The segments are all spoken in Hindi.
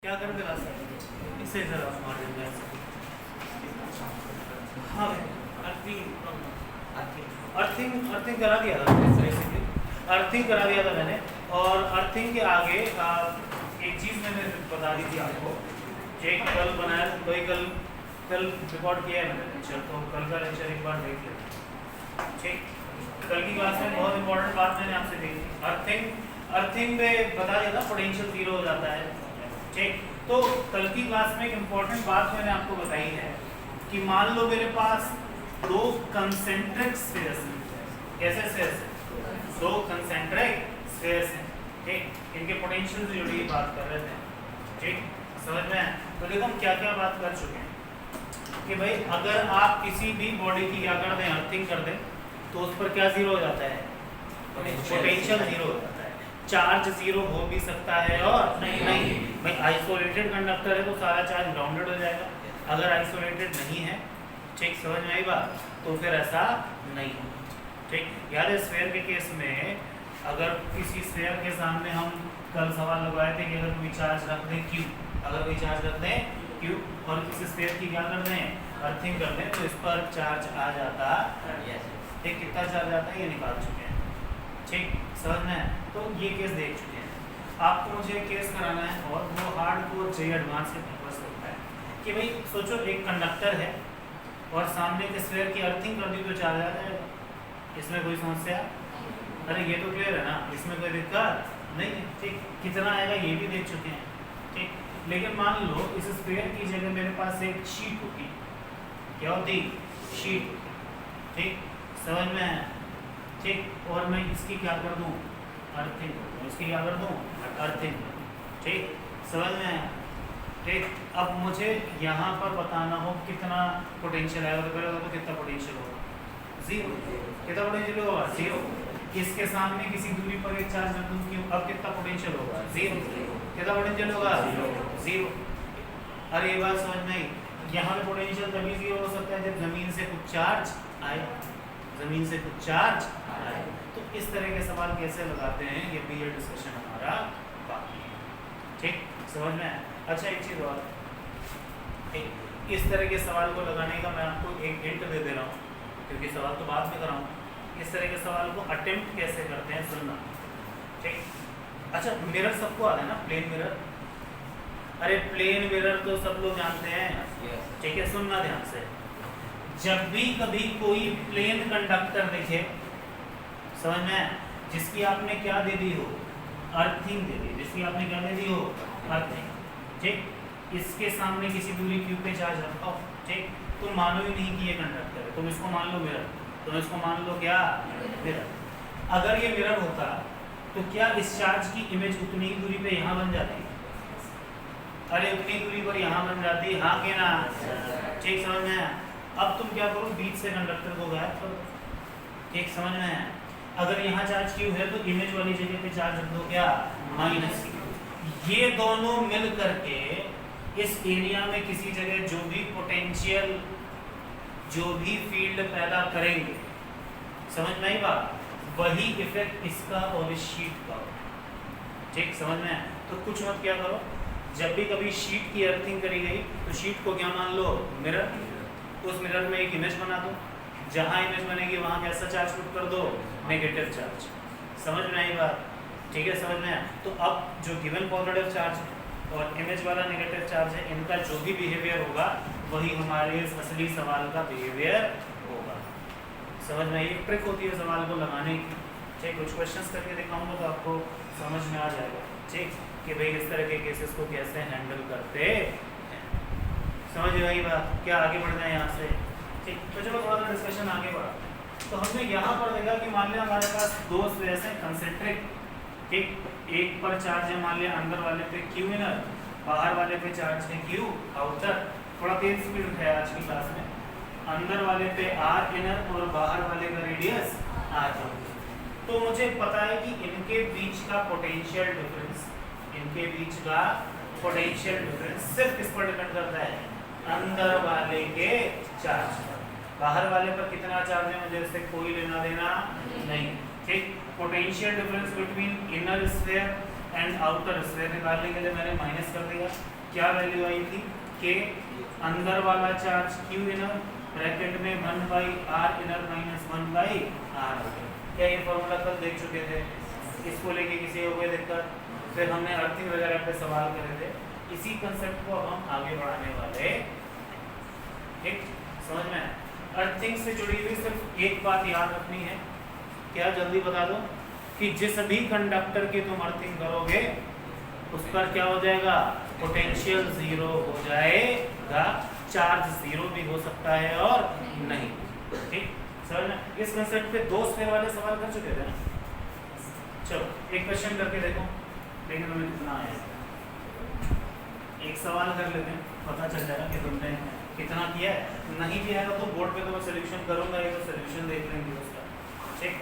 क्या कर दे इससे जरा मार देंगे। हाँ अर्थिंग अर्थिंग करा दिया था बेसिकली, अर्थिंग करा दिया था मैंने। और अर्थिंग के आगे एक चीज़ मैंने बता दी थी आपको, एक कल बनाया वही कल रिकॉर्ड किया है मैंने लेक्चर, तो कल का लेक्चर एक बार देख लेते। ठीक, कल की क्लास में बहुत इंपॉर्टेंट बात मैंने आपसे दी थी, अर्थिंग में बता दिया था पोटेंशियल जीरो हो जाता है। ठीक, तो कल की क्लास में एक इम्पॉर्टेंट बात मैंने आपको बताई है कि मान लो मेरे पास दो कंसेंट्रिक स्फीयर्स हैं। कैसे स्फीयर्स हैं? दो कंसेंट्रिक स्फीयर्स हैं। ठीक, इनके पोटेंशियल से जुड़ी बात कर रहे थे। ठीक, समझ में? तो देखो हम क्या क्या बात कर चुके हैं कि भाई अगर आप किसी भी बॉडी की क्या कर दें, अर्थिंग कर दें, तो उस पर क्या जीरो हो जाता है? पोटेंशियल जीरो हो जाता है। चार्ज जीरो हो भी सकता है और नहीं भाई आइसोलेटेड कंडक्टर है तो सारा चार्ज ग्राउंडेड हो जाएगा। अगर आइसोलेटेड नहीं है, ठीक, समझ में आई बात, तो फिर ऐसा नहीं है। ठीक, याद है स्फीयर के केस में अगर किसी स्फीयर के सामने हम कल सवाल लगवाए थे कि अगर कोई चार्ज रख दें क्यू, अगर कोई चार्ज रख दें क्यू और किसी स्फीयर की क्या कर दें, अर्थिंग कर दें, तो इस पर चार्ज आ जाता है। ठीक, कितना चार्ज आता है ये निकाल चुके हैं। ठीक, समझ में? तो ये केस देख चुके हैं। आपको मुझे केस कराना है और वो हार्ड कोर चाहिए, एडवांस के पर्पस होता है कि भाई सोचो एक कंडक्टर है और सामने के स्फीयर की अर्थिंग कर दी तो चार्ज आ जाएगा। इसमें कोई समस्या? अरे ये तो क्लियर है ना, इसमें कोई दिक्कत नहीं है। ठीक, कितना आएगा ये भी देख चुके हैं। ठीक, लेकिन मान लो इस स्फीयर की जगह मेरे पास एक शीट होती, क्या होती? शीट। ठीक, समझ में? ठीक, और मैं इसकी क्या कर दूं? अर्थिंग कर दूं। इसकी क्या कर दूं? अर्थिंग। ठीक, समझ में? ठीक, अब मुझे यहाँ पर बताना हो कितना पोटेंशियल आएगा, तो कितना पोटेंशियल होगा? जीरो। कितना पोटेंशियल होगा? जीरो। इसके सामने किसी दूरी पर एक चार्ज रख दूं, क्यों? अब कितना पोटेंशियल होगा? जीरो। कितना पोटेंशियल होगा? जीरो। अरे ये बात समझ में आई? यहाँ पे पोटेंशियल तभी जीरो हो सकता है जब जमीन से कुछ चार्ज आए, जमीन से कुछ चार्ज आए। तो इस तरह के सवाल कैसे लगाते हैं ये भी ये डिस्कशन हमारा बाकी है। ठीक, समझ में? अच्छा एक चीज़ और, इस तरह के सवाल को लगाने का मैं आपको एक हिंट दे दे रहा हूँ, क्योंकि सवाल तो बाद में कराऊंगा। इस तरह के सवाल को अटेम्प्ट कैसे करते हैं सुनना। ठीक, अच्छा मिरर सबको आता है ना, प्लेन मिरर? अरे प्लेन मिरर तो सब लोग जानते हैं। ठीक है, सुनना ध्यान से। जब भी कभी कोई प्लेन कंडक्टर दिखे, समझ में, जिसकी आपने क्या दे दी हो? अर्थिंग दे दी। जिसकी आपने क्या दे दी हो? अर्थिंग। ठीक, इसके सामने किसी दूरी क्यू पे चार्ज रखा हो, ठीक, तुम मानो ही नहीं कि ये कंडक्टर है, तुम इसको मान लो मिरर, तुम इसको मान लो क्या? मिरर। अगर ये मिरर होता तो क्या इस चार्ज की इमेज उतनी ही दूरी पे यहाँ बन जाती? अरे उतनी दूरी पर यहाँ बन जाती, हाँ के ना? ठीक, समझ में? अब तुम क्या करो, बीच से कंडक्टर को गायब करो। ठीक, समझ में? अगर यहाँ चार्ज क्यू है तो इमेज वाली जगह पे चार्ज रख दो क्या? Minus Q. ये दोनों मिल करके इस एरिया में किसी जगह जो भी पोटेंशियल, जो भी फील्ड पैदा करेंगे, समझ में आई बात? वही इफेक्ट इसका और इस शीट का। ठीक, समझ में? तो कुछ मत क्या करो, जब भी कभी शीट की अर्थिंग करी गई तो शीट को क्या मान लो? मिरर। उस मिरर में एक इमेज बना दो, जहाँ इमेज बनेगी वहाँ कैसा चार्ज पुट कर दो? Negative charge. समझ में आई बात? ठीक है, समझ में? तो अब जो गिवन पॉजिटिव चार्ज और इमेज वाला नेगेटिव चार्ज है, इनका जो भी बिहेवियर होगा वही हमारे इस असली सवाल का बिहेवियर होगा। समझ में? एक ट्रिक होती है सवाल को लगाने की। ठीक, कुछ क्वेश्चंस करके दिखाऊंगा तो आपको समझ में आ जाएगा। ठीक, कि भाई इस तरह के केसेस को कैसे हैंडल करते हैं। समझ में आई बात? क्या आगे बढ़ जाए यहाँ से? ठीक, तो चलो थोड़ा सा डिस्कशन आगे बढ़ाते हैं। तो हमने यहाँ पर देखा कि मान लिया हमारे पास दो स्फीयर्स हैं कंसेंट्रिक। ठीक, एक पर चार्ज है मान लिया अंदर वाले पे क्यू इनर, बाहर वाले पे चार्ज है क्यू आउटर। थोड़ा तेज स्पीड है आज की क्लास में। अंदर वाले पे आर इनर और बाहर वाले का रेडियस आर। तो मुझे पता है कि इनके बीच का पोटेंशियल डिफरेंस, इनके बीच का पोटेंशियल डिफरेंस सिर्फ किस पर डिपेंड करता है? अंदर वाले के चार्ज पर। बाहर वाले पर कितना चार्ज है मुझे इससे कोई लेना देना नहीं। ठीक, potential difference between inner sphere and outer sphere निकालने के लिए मैंने माइनस कर दिया। क्या वैल्यू आई थी कि अंदर वाला चार्ज q इनर ब्रैकेट में 1/r इनर माइनस 1/r। क्या ये फॉर्मूला कल देख चुके थे? इसको लेके किसी को कोई दिक्कत? फिर हमने अर्थिंग वगैरह पे सवाल करे थे। इसी कंसेप्ट को हम आगे बढ़ाने वाले। ठीक, समझ में? अर्थिंग से जुड़ी हुई सिर्फ एक बात याद रखनी है। क्या? जल्दी बता दो कि जिस भी कंडक्टर की तुम अर्थिंग करोगे उस पर क्या हो जाएगा? पोटेंशियल जीरो हो जाएगा। चार्ज जीरो भी हो सकता है और नहीं। ठीक, समझ में? इस कंसेप्ट पे दो स्फीयर वाले सवाल कर चुके थे ना। चलो एक क्वेश्चन करके देखो, लेकिन तुम्हें कितना आया। एक सवाल कर लेते हैं, पता चल जाएगा कि तुमने कितना किया है। नहीं किया है तो बोर्ड पे तो मैं सोल्यूशन करूंगा, ये तो सोल्यूशन देख लेंगे उसका। ठीक,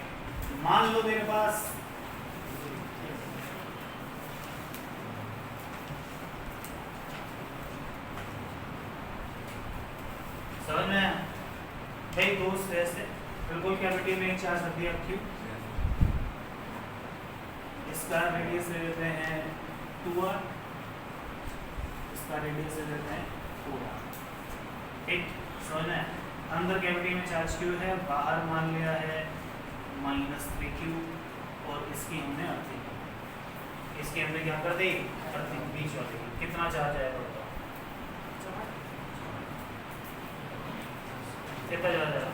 मान लो मेरे पास समझ में भाई दो स्फीयर से बिल्कुल कैविटी में एक चार्ज रख दिया क्यू। इसका रेडियस ले लेते हैं 2r, इसका रेडियस ले लेते हैं 4r। ठीक, समझ में? अंदर कैविटी में चार्ज q है, बाहर मान लिया है -3q और इसकी हमने अर्थिंग, इसके हमने क्या कर दी? अर्थिंग बीच वाली। कितना चार्ज आएगा? कितना चार्ज आएगा?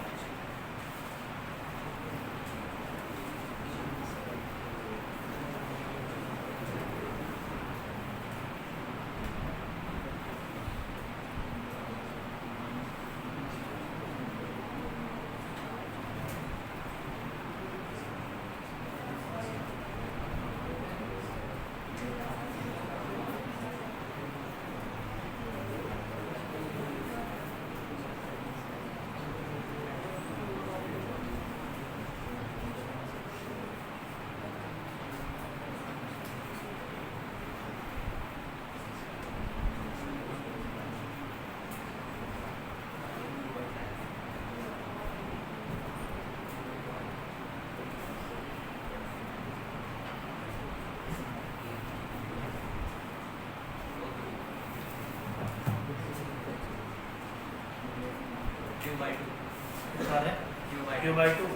q/2।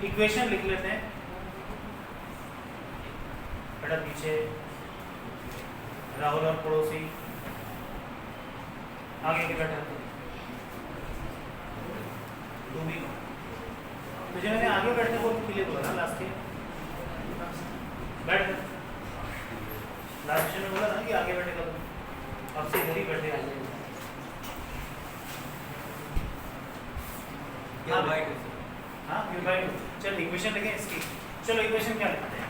इक्वेशन लिख लेते हैं। बेटा पीछे राहुल और पड़ोसी आगे के बैठा तू भी तुझे मैंने आगे बैठने को लिए बोला ना लास्ट के बैठ लास्ट में बोला था कि आगे बैठेगा तुम, अब से इधर ही बैठे आ जाएगा। हाँ q/2। चल इक्वेशन लिखें इसकी। चलो इक्वेशन क्या लिखते हैं?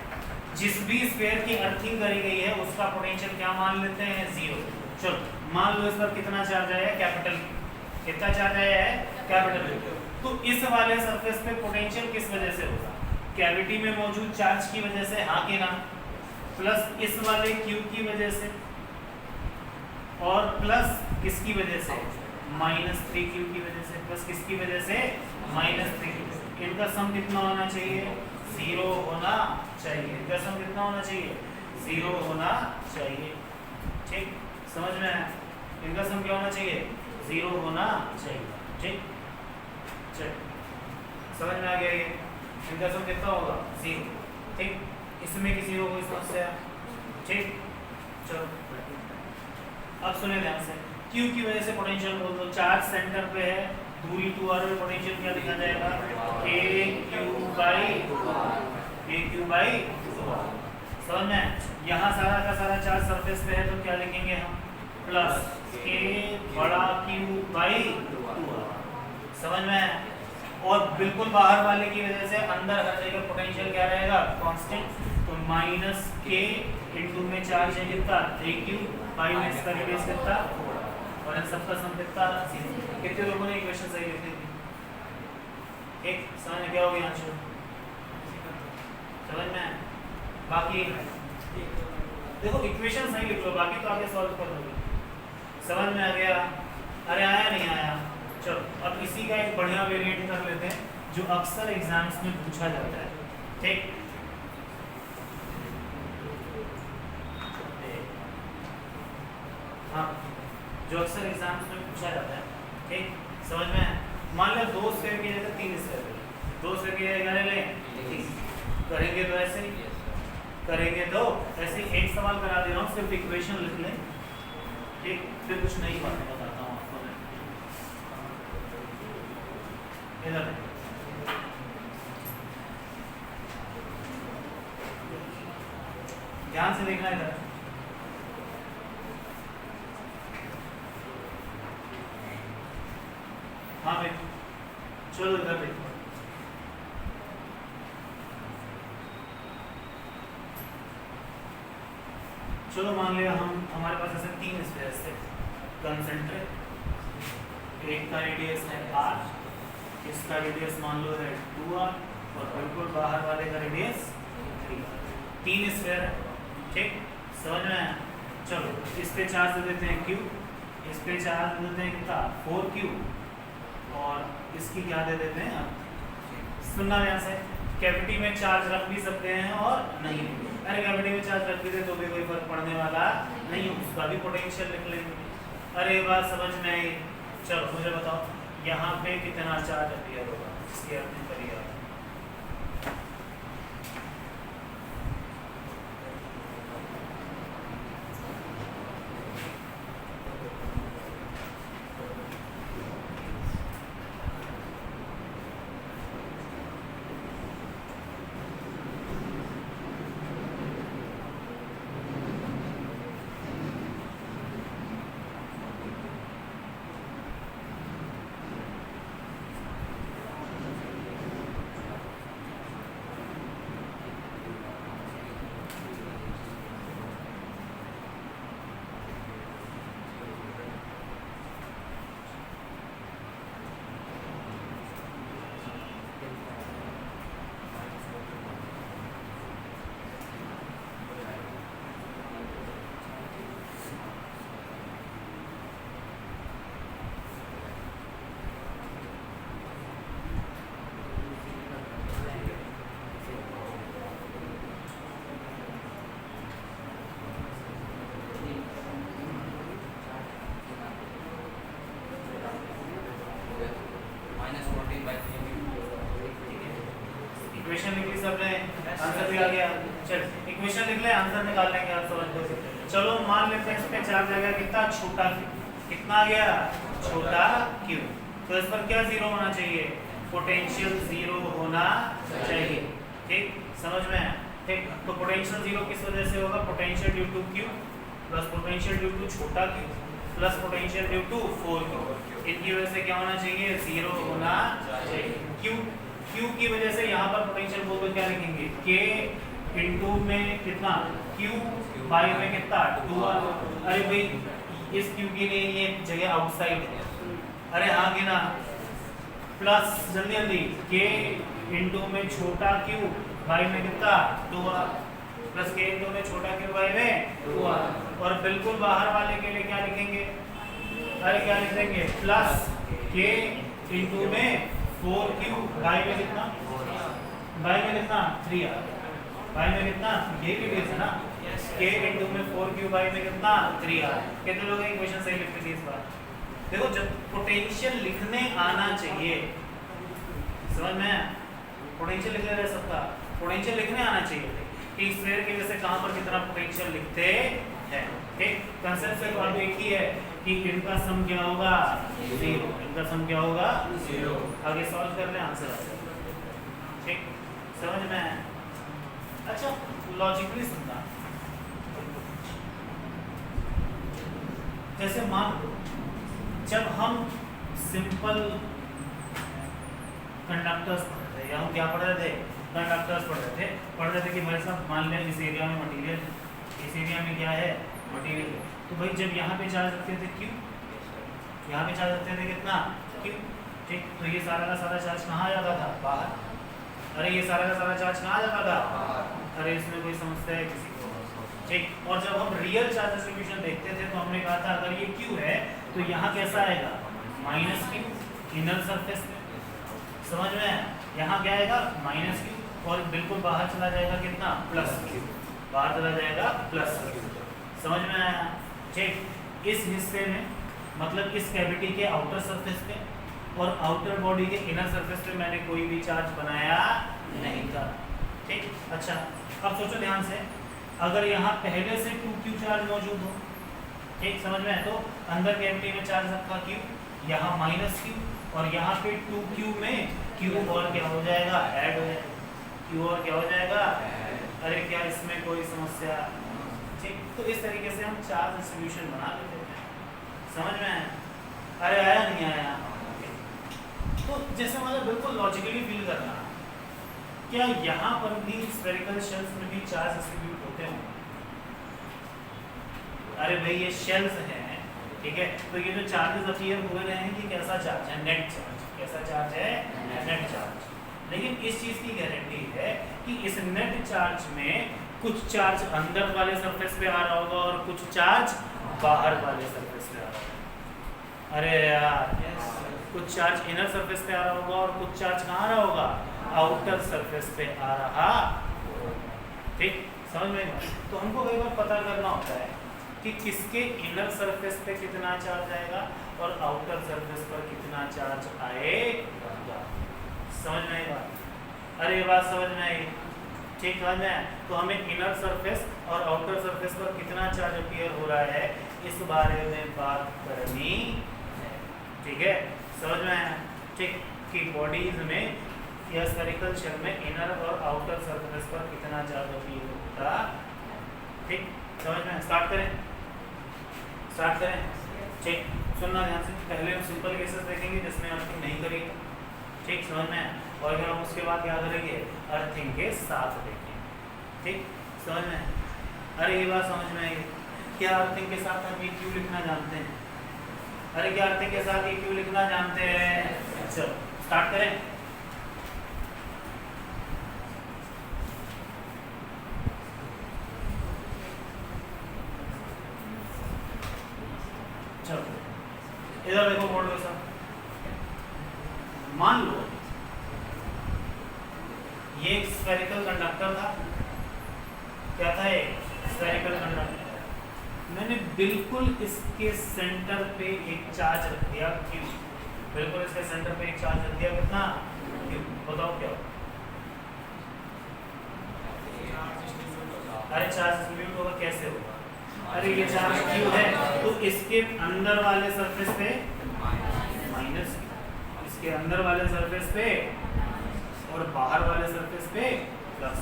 जिस भी स्फीयर की अर्थिंग करी गई है उसका पोटेंशियल क्या मान लेते हैं? 0। चलो मान लो इस पर कितना चार्ज आया है? कैपिटल। कितना चार्ज आया है? कैपिटल। तो इस वाले सरफेस पे पोटेंशियल किस वजह से होगा? कैविटी में मौजूद चार्ज की वजह से, हाँ कि ना? प्लस इस वाले q की वजह से और प्लस किसकी वजह से? -3q की वजह से। प्लस किसकी वजह से? -3q। इनका सम कितना होना चाहिए? 0 होना चाहिए। इनका सम कितना होना चाहिए? 0 होना चाहिए। ठीक, समझ में आया? इनका सम क्या होना चाहिए? 0 होना चाहिए। ठीक, चल समझ में आ गया ये? इनका सम कितना होगा? 0। ठीक, इसमें किसी को कोई समस्या? ठीक, चलो अब सुने ध्यान से। Q की वजह से पोटेंशियल बोल दो। चार्ज सेंटर पे है, दूरी 2r में पोटेंशियल क्या लिखा जाएगा? aq/2r। समझ में? यहाँ सारा का सारा चार्ज सरफेस पे है तो क्या लिखेंगे हम? Plus Q/2r। समझ में? और बिल्कुल बाहर वाले की वजह से अंदर हर जगह पोटेंशियल क्या रहेगा? कांस्टेंट। तो -k इनटू में चार्ज है कितना? 3q बाई में इसका रेडियस कितना? और इन सबका सम कितना? 0। कितने लोगों ने इक्वेशन सही लिखी थी? एक समझ में क्या हो गया आंसर? समझ में? बाकी देखो इक्वेशन सही लिख लो, बाकी तो आगे सॉल्व कर लोगे। समझ में आ गया? अरे आया नहीं आया? चलो अब इसी का एक बढ़िया वेरिएंट कर लेते हैं जो अक्सर एग्जाम्स में पूछा जाता है। ठीक, हाँ, जो अक्सर एग्जाम्स में पूछा जाता है, ठीक, समझ में है? मान लो 2 स्फीयर की जगह 3 स्फीयर ले, 2 स्फीयर की जगह क्या ले लें? 3। करेंगे तो ऐसे ही, करेंगे तो ऐसे ही। एक सवाल करा दे रहा हूँ, सिर्फ इक्वेशन लिख लें, ठीक, फिर कुछ नई बातें बताता हूँ आपको मैं। इधर ध्यान से देखना इधर। हाँ भाई, चलो इधर देखो। चलो मान लिया हमारे पास ऐसे 3 स्फीयर थे कंसेंट्रिक। एक का रेडियस है r, इसका रेडियस मान लो है 2r, और बिल्कुल बाहर वाले का रेडियस 3r। 3 स्फीयर है, ठीक, समझ में आया? चलो इस पे चार्ज दे देते हैं q, इस पे चार्ज दे देते हैं कितना 4q, और इसकी क्या दे देते हैं? सुनना ध्यान से, कैविटी में चार्ज रख भी सकते हैं और नहीं भी। अरे कैविटी में चार्ज रख भी दे तो भी कोई फर्क पड़ने वाला नहीं, उसका भी पोटेंशियल लिख लेंगे। अरे ये बात समझ में आई? चलो मुझे बताओ यहाँ पे कितना चार्ज अपीयर होगा, इसकी अर्थ करिए आप। इक्वेशन लिख ली सबने, आंसर भी आ गया। चल इक्वेशन लिख ले, आंसर निकाल लेंगे आप समझ लो। चलो मान लेते हैं इस पे चार्ज आ गया कितना, छोटा q। कितना आ गया? छोटा q। तो इस पर क्या जीरो होना चाहिए? पोटेंशियल जीरो होना चाहिए, ठीक, समझ में है? ठीक, तो पोटेंशियल जीरो किस वजह से होगा? Potential due to q plus potential due to छोटा q plus potential due to 4q। इनकी वजह से क्या होना चाहिए? जीरो होना चाहिए। q की वजह से यहाँ पर पोटेंशियल बोल तो क्या लिखेंगे? k इनटू में कितना q बाई में कितना 2r। अरे भाई इस q के लिए ये जगह आउटसाइड है, अरे हाँ कि ना, प्लस जल्दी जल्दी k इनटू में छोटा q बाई में कितना 2r, प्लस k इनटू में छोटा q बाई में 2r। और बिल्कुल बाहर वाले के लिए क्या लिखेंगे? अरे क्या लिखेंगे? प्लस k इनटू में 4q बाई में कितना? बाई में कितना 3r, बाई में कितना? ये भी बेस है ना, k इनटू में 4q बाई में कितना 3r। कितने लोग इक्वेशन सही लिखते थे इस बार? देखो जब पोटेंशियल लिखने आना चाहिए, समझ में? पोटेंशियल लिखने रह सकता, पोटेंशियल लिखने आना चाहिए कि इस स्फीयर की वजह से कहां पर कितना पोटेंशियल लिखते हैं, ठीक। कंसेप्ट सिर्फ अब एक ही है कि इनका सम क्या होगा? 0। इनका सम क्या होगा? 0। आगे सॉल्व कर ले, आंसर आ जाएगा, ठीक, समझ में? अच्छा लॉजिकली सुनना, जैसे मान लो जब हम सिंपल कंडक्टर्स पढ़ रहे थे, या हम क्या पढ़ रहे थे? कंडक्टर्स पढ़ रहे थे कि भाई साहब मान लें इस एरिया में मटेरियल, इस एरिया में क्या है? मटेरियल। तो भाई जब यहाँ पे चार्ज रखते थे q, यहाँ पे चार्ज रखते थे कितना q, ठीक, तो ये सारा का सारा चार्ज कहाँ आ जाता था? बाहर। अरे ये सारा का सारा चार्ज कहाँ आ जाता था? अरे इसमें कोई समस्या है किसी को? ठीक। और जब हम रियल चार्ज डिस्ट्रीब्यूशन देखते थे तो हमने कहा था अगर ये q है तो यहाँ कैसा आएगा? माइनस q इनर सरफेस में, समझ में? यहाँ क्या आएगा? माइनस q, और बिल्कुल बाहर चला जाएगा कितना? प्लस q, बाहर चला जाएगा प्लस q, समझ में आया? ठीक। इस हिस्से में, मतलब इस कैविटी के आउटर सरफेस पे और आउटर बॉडी के इनर सरफेस पे मैंने कोई भी चार्ज बनाया नहीं था। ठीक, अच्छा अब सोचो ध्यान से, अगर यहाँ पहले से 2q चार्ज मौजूद हो, ठीक समझ में है, तो अंदर कैविटी में चार्ज रखा q, यहाँ -q और यहाँ पे 2q में q और क्या हो जाएगा, ऐड हो जाएगा, q और क्या हो जाएगा। अरे क्या इसमें कोई समस्या? ठीक, तो इस तरीके से हम चार्ज डिस्ट्रीब्यूशन बना लेते हैं, समझ में आया? अरे आया नहीं आया? तो जैसे मतलब बिल्कुल लॉजिकली फील करना, क्या यहाँ पर भी स्फेरिकल शेल्स में भी चार्ज डिस्ट्रीब्यूट होते हैं? अरे भाई ये शेल्स हैं, ठीक है, तो ये जो चार्जेस अपीयर हो रहे हैं कि कैसा चार्ज है, नेट चार्ज। कैसा चार्ज है? Net charge. लेकिन इस चीज की गारंटी है कि इस नेट चार्ज में कुछ चार्ज अंदर वाले सरफेस पे आ रहा होगा और कुछ चार्ज बाहर वाले सरफेस पे आ रहा होगा। अरे यार कुछ चार्ज इनर सरफेस पे आ रहा होगा और कुछ चार्ज कहाँ आ रहा होगा, आउटर सरफेस पे आ रहा। ठीक, समझ में? तो हमको कई बार पता करना होता है कि किसके इनर सरफेस पे कितना चार्ज आएगा और आउटर सरफेस पर कितना चार्ज आएगा। समझ में आई बात? अरे ये बात समझ में आई? ठीक, समझ में? तो हमें इनर सरफेस और आउटर सरफेस पर कितना चार्ज अपीयर हो रहा है इस बारे में बात करनी है। ठीक है, समझ में आया? ठीक, कि बॉडीज में या स्फेरिकल शेल में इनर और आउटर सरफेस पर कितना चार्ज अपीयर होता। ठीक, समझ में? स्टार्ट करें। ठीक, सुनना ध्यान से। पहले हम सिंपल केसेस देखेंगे जिसमें अर्थिंग नहीं करी। ठीक, समझ में? और फिर हम उसके बाद क्या करेंगे, अर्थिंग के साथ देखेंगे। ठीक, समझ में? अरे ये बात समझ में आई? क्या अर्थिंग के साथ हम ये क्यों लिखना जानते हैं? अरे क्या अर्थिंग के साथ ये क्यों लिखना जानते हैं? चलो स्टार्ट करें। चलो इधर देखो बोर्ड के साथ। मान लो ये एक स्फेरिकल कंडक्टर था। क्या था? एक स्फेरिकल कंडक्टर। मैंने बिल्कुल इसके सेंटर पे एक चार्ज रख दिया Q। बिल्कुल इसके सेंटर पे एक चार्ज रख दिया, कितना? Q। बताओ क्या होगा? अरे चार्ज डिस्ट्रीब्यूट होगा, कैसे होगा? अरे ये चार्ज Q है तो इसके अंदर वाले सरफेस पे माइनस, इसके अंदर वाले सरफेस पे और बाहर वाले सरफेस पे प्लस।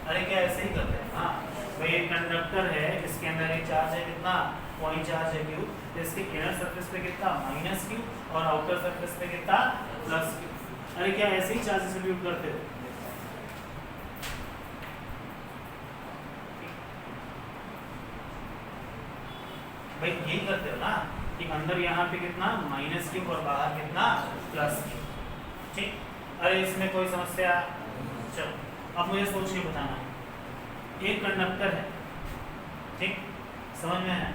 अरे क्या ऐसे ही करते हैं? हाँ भाई, एक कंडक्टर है, इसके अंदर एक चार्ज है, कितना? पॉइंट चार्ज है Q। तो इसके इनर सरफेस पे कितना? -Q और आउटर सरफेस पे कितना? +Q। अरे क्या ऐसे ही चार्ज डिस्ट्रीब्यूट करते हो? भाई यही करते हो ना कि अंदर यहाँ पे कितना -Q और बाहर कितना +Q। ठीक, अरे इसमें कोई समस्या? चलो अब मुझे सोच के बताना है। एक कंडक्टर है, ठीक, समझ में है?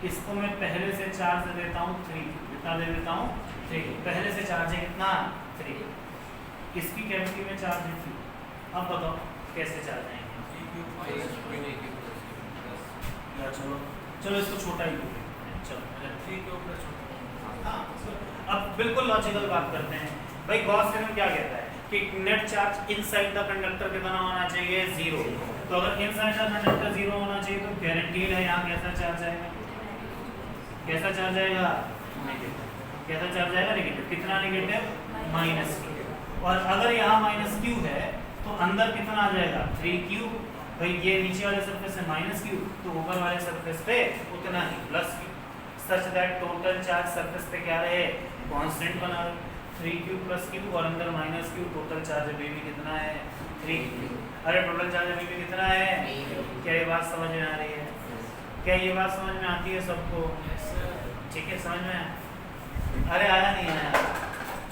इसको मैं पहले से चार्ज दे देता हूँ 3। कितना दे देता हूँ? 3। पहले से चार्ज है कितना? 3। इसकी कैविटी में चार्ज है 3। अब बताओ कैसे चार्ज आएंगे? चलो इसको छोटा ही करो। चलो ठीक है, हाँ अब बिल्कुल लॉजिकल बात करते हैं। भाई गॉस थ्योरम क्या कहता है कि net charge inside the conductor कितना होना चाहिए? 0। तो अगर इनसाइड द कंडक्टर 0 होना चाहिए तो गारंटीड है यहाँ कैसा चार्ज आएगा? कैसा चार्ज आएगा? नेगेटिव। कैसा चार्ज आएगा? नेगेटिव। कितना नेगेटिव? -Q। और अगर यहाँ -Q है तो अंदर कितना आ जाएगा? 3Q। भाई ये नीचे वाले सरफेस है -Q, तो ऊपर वाले सरफेस पे उतना ही +Q, such that total charge surface पे क्या रहे? कांस्टेंट बना रहे। 3Q + Q और अंदर -Q, टोटल चार्ज अभी भी कितना है? 3Q। अरे टोटल चार्ज अभी भी कितना है? क्या ये बात समझ में आ रही है? क्या ये बात समझ में आती है सबको? ठीक है, समझ में? अरे आया नहीं आया?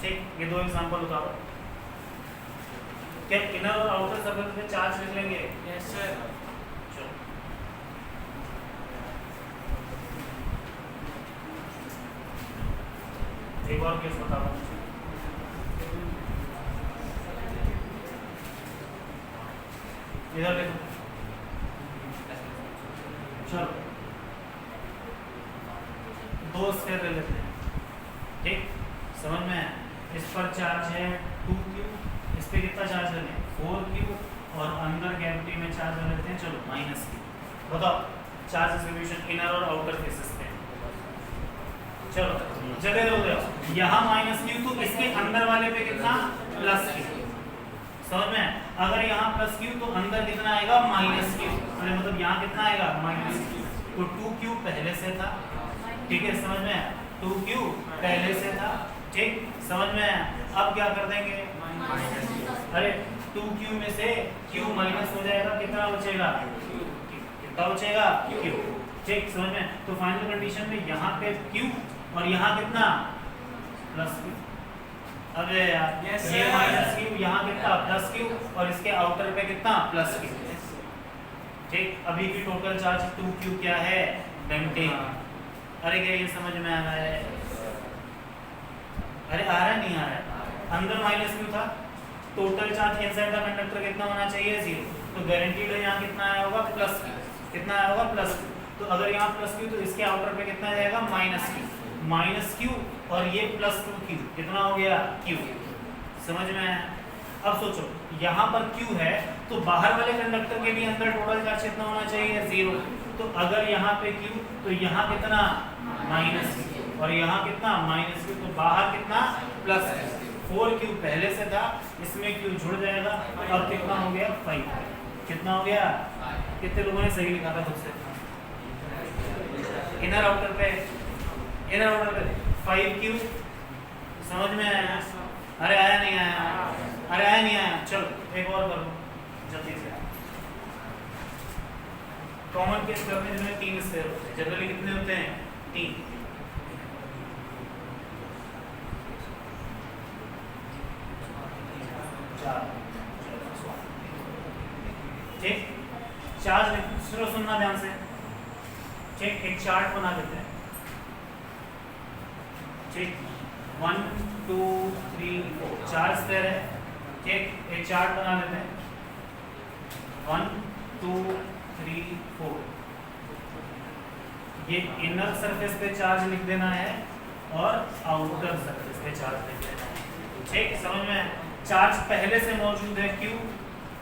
ठीक, ये 2 एग्जांपल उतारो। क्या इनर और आउटर सरफेस पे चार्ज लिख लेंगे? Yes sir. चलो एक और केस बताओ। इधर देखो। चलो दो स्फीयर ले लेते हैं, ठीक, समझ में आया? इस पर चार्ज है 2q, इस पे कितना चार्ज लेंगे 4q, और अंदर कैविटी में चार्ज ले लेते हैं, चलो -q। बताओ चार्ज डिस्ट्रीब्यूशन इनर और आउटर फेसेस पे। चलो जगह लो दो, यहाँ -q तो इसके अंदर वाले पे कितना +q, समझ में? अगर यहाँ +q तो अंदर कितना आएगा -q, अरे मतलब यहाँ कितना आएगा -q, तो 2q पहले से था, ठीक है, समझ में? 2q पहले से था, ठीक, समझ में? अब क्या कर देंगे, अरे 2q में से q माइनस हो जाएगा, कितना बचेगा, कितना बचेगा q, ठीक, समझ में? तो फाइनल कंडीशन में यहाँ पे q और यहाँ कितना +q, अबे यार ये -q, यहाँ कितना +q, और इसके आउटर पे कितना +q, ठीक। अभी की टोटल चार्ज 2q क्या है, डेम्पिंग। अरे क्या ये समझ में आ रहा है? अरे आ रहा है नहीं आ रहा है? अंदर -q था, total charge inside the conductor कितना होना चाहिए 0, तो गारंटीड है यहाँ कितना आया होगा +q, कितना आया होगा +q, तो अगर यहाँ +q तो इसके आउटर पे कितना जाएगा -q, और ये +2q, कितना हो गया q, समझ में आया? अब सोचो यहाँ पर q है तो बाहर वाले कंडक्टर के भी अंदर टोटल चार्ज कितना होना चाहिए 0, तो अगर यहाँ पे q तो यहाँ कितना -q, और यहाँ कितना -q, तो बाहर कितना +q, 4q पहले से था, इसमें q जुड़ जाएगा, अब कितना हो गया 5, कितना हो गया, कितने लोगों ने सही लिखा था खुद से? इनर आउटर पे 5q, समझ में आया? अरे आया नहीं आया, अरे आया नहीं आया, चलो एक और करो जल्दी से। कॉमन केस करने में 3 स्फीयर होते हैं, जनरली कितने होते हैं 3, ठीक। चार्ज सुनना ध्यान से, ठीक, एक चार्ट बना देते हैं, ठीक, 1 2 3 4 चार स्फीयर है, ठीक, एक चार्ट बना लेते हैं, 1 2 3 4, ये इनर सरफेस पे चार्ज लिख देना है और आउटर सरफेस पे चार्ज लिख देना है, ठीक, समझ में? चार्ज पहले से मौजूद है q,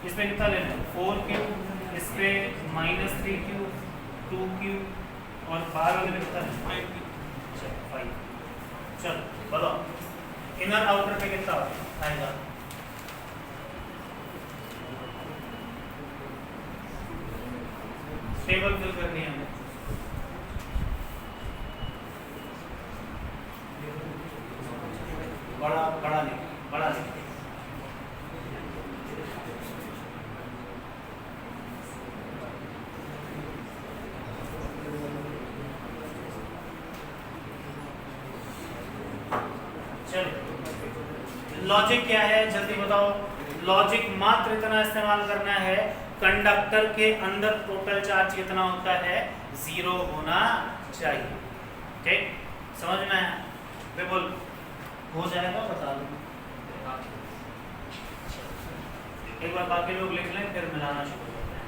इस पे कितना लेना है 4q, इस पे -3q, 2q, और बाहर वाले में कितना है 5, चलो बताओ इनर आउटर पे कितना आएगा, टेबल फिल करनी है हमें, बड़ा लिख, लॉजिक क्या है जल्दी बताओ? लॉजिक मात्र इतना इस्तेमाल करना है, कंडक्टर के अंदर टोटल चार्ज कितना होता है 0 होना चाहिए, ठीक, समझ में आया? बिल्कुल हो जाएगा, बता दो एक बार, बाकी लोग लिख लें फिर मिलाना शुरू करते हैं।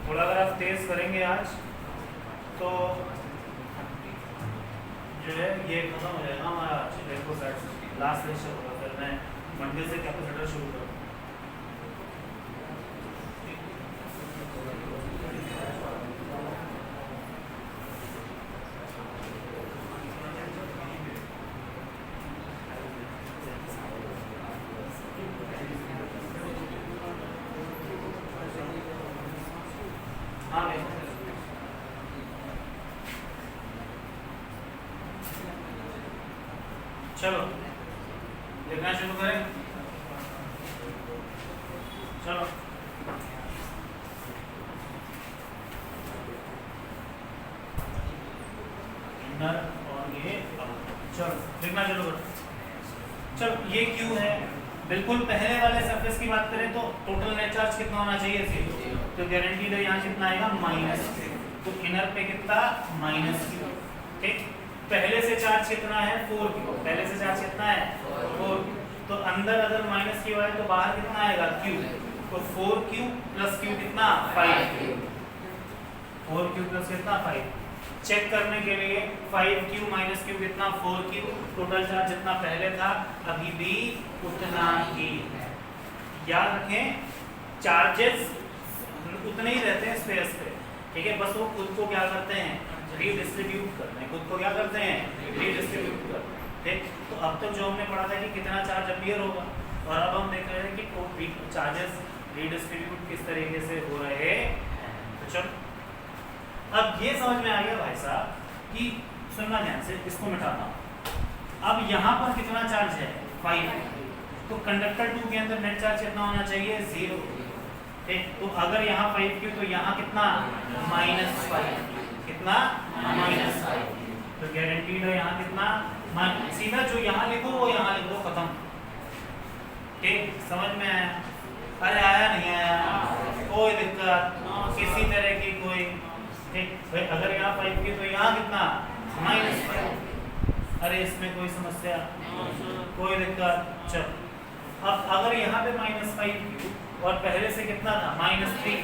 थोड़ा अगर आप तेज करेंगे आज तो जो है ये खत्म हो जाएगा हमारा लास्ट लेक्चर होगा, फिर मैं मंडे से कैपेसिटर शुरू करूँ। चलो लिखना शुरू करें, चलो इनर और ये चलो लिखना शुरू करो। चलो ये क्यू है, बिल्कुल पहले वाले सरफेस की बात करें तो टोटल नेट चार्ज कितना होना चाहिए 0, तो गारंटीड है यहाँ कितना आएगा -, तो इनर पे कितना -q, ठीक, पहले से चार्ज कितना है 4q, पहले से चार्ज कितना है 4q, तो अंदर अगर माइनस q आए तो बाहर कितना आएगा q, तो 4q प्लस q कितना 5q, 4q प्लस कितना 5, चेक करने के लिए 5q माइनस q कितना 4q, टोटल चार्ज जितना पहले था अभी भी उतना ही है। याद रखें चार्जेस उतने ही रहते हैं स्पेस पे, ठीक है, बस वो खुद को क्या करते हैं रीडिस्ट्रीब्यूट करते हैं, खुद को क्या करते हैं रीडिस्ट्रीब्यूट करते हैं, ठीक। तो अब तक जो हमने पढ़ा था कि कितना चार्ज अपीयर होगा, और अब हम देख रहे हैं कि चार्जेस रीडिस्ट्रीब्यूट किस तरीके से हो रहे हैं। तो चलो अब ये समझ में आ गया भाई साहब कि सुनना ध्यान से, इसको मिटाना। अब यहाँ पर कितना चार्ज है 5, तो कंडक्टर 2 के अंदर नेट चार्ज कितना होना चाहिए 0, ठीक। तो अगर यहाँ 5q तो यहाँ कितना -5, कितना -5, तो गारंटीड है यहाँ कितना सीधा जो यहाँ लिखो वो यहाँ लिखो, खत्म, ठीक। समझ में आया? अरे आया नहीं आया, कोई दिक्कत किसी तरह की कोई, ठीक भाई। अगर यहाँ 5q तो यहाँ कितना -5, अरे इसमें कोई समस्या कोई दिक्कत। चल अब अगर यहाँ पे -5q और पहले से कितना था -3,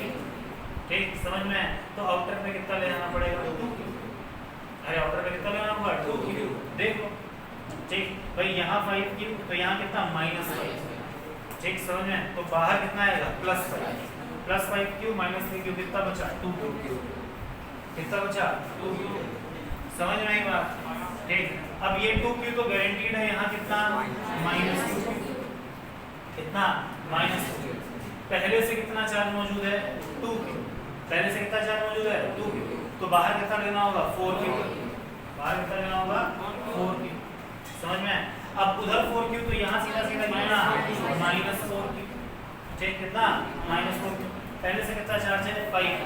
ठीक, समझ में, तो आउटर में कितना ले जाना पड़ेगा 2q, अरे आउटर में कितना लेना होगा 2q, देखो, ठीक भाई। यहाँ 5q तो यहाँ कितना -5, ठीक, समझ में, तो बाहर कितना आएगा +5q -3q, कितना बचा 2q, कितना बचा 2q, समझ में आई बात, ठीक। अब ये 2q तो गारंटीड है यहाँ कितना -2q, कितना -2q, पहले से कितना चार्ज मौजूद है 2q, पहले से कितना चार्ज मौजूद है 2q, तो बाहर कितना लेना होगा 4q, बाहर कितना लेना होगा 4q, समझ में। अब उधर 4q तो यहाँ सीधा सीधा कितना -4q, ठीक, कितना -4q, पहले से कितना चार्ज है 5,